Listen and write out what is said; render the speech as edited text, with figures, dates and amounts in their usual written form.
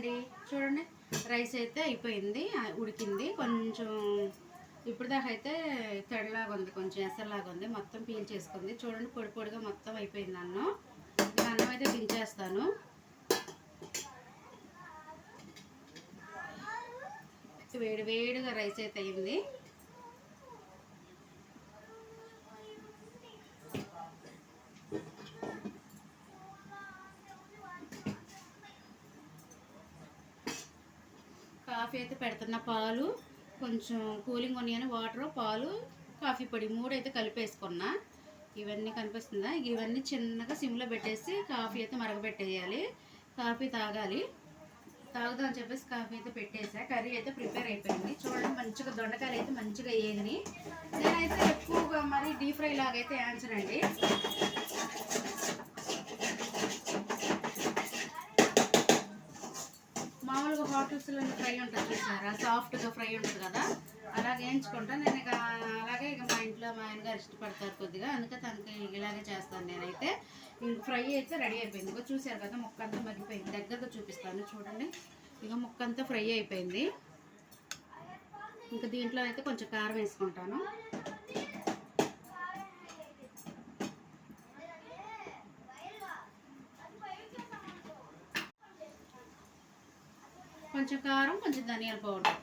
అయిపోయిందండి. చూడండి రైస్ అయితే అయిపోయింది, ఉడికింది. కొంచెం ఇప్పుడు దాకా అయితే తడిలాగా ఉంది, కొంచెం ఎసలాగా ఉంది. మొత్తం పీల్ చేసుకుంది. చూడండి పొడి పొడిగా మొత్తం అయిపోయింది అన్నం. నేను అన్నం అయితే దించేస్తాను. వేడి వేడిగా రైస్ అయితే అయింది. కాఫీ అయితే పెడుతున్న. పాలు కొంచెం కూలింగ్ ఉన్నాయని వాటర్, పాలు, కాఫీ పొడి 3 అయితే కలిపేసుకున్నా. ఇవన్నీ కనిపిస్తుందా? ఇవన్నీ చిన్నగా సిమ్లో పెట్టేసి కాఫీ అయితే మరగబెట్టేయాలి. కాఫీ తాగాలి. తాగుదాం అని చెప్పేసి కాఫీ అయితే పెట్టేసా. కర్రీ అయితే ప్రిపేర్ అయిపోయింది. చూడండి మంచిగా దొండకాయలు అయితే మంచిగా వేగని. నేనైతే ఎక్కువగా మరి డీప్ ఫ్రై లాగా అయితే వేయించనండి. మామూలుగా హోటల్స్లో ఫ్రై ఉంటుంది చూసారా, సాఫ్ట్గా ఫ్రై ఉంటుంది కదా, అలాగే వేయించుకుంటా నేను. ఇక అలాగే ఇక మా ఇంట్లో మా ఆయనగారు ఇష్టపడతారు కొద్దిగా, అందుకే తనకి ఇలాగే చేస్తాను నేనైతే. ఇంక ఫ్రై అయితే రెడీ అయిపోయింది. ఇక చూసారు కదా ముక్క అంతా మగ్గిపోయింది. దగ్గరగా చూపిస్తాను చూడండి. ఇక ముక్క అంతా ఫ్రై అయిపోయింది. ఇంకా దీంట్లో అయితే కొంచెం కారం వేసుకుంటాను. కొంచెం కారం, కొంచెం ధనియాల పౌడర్.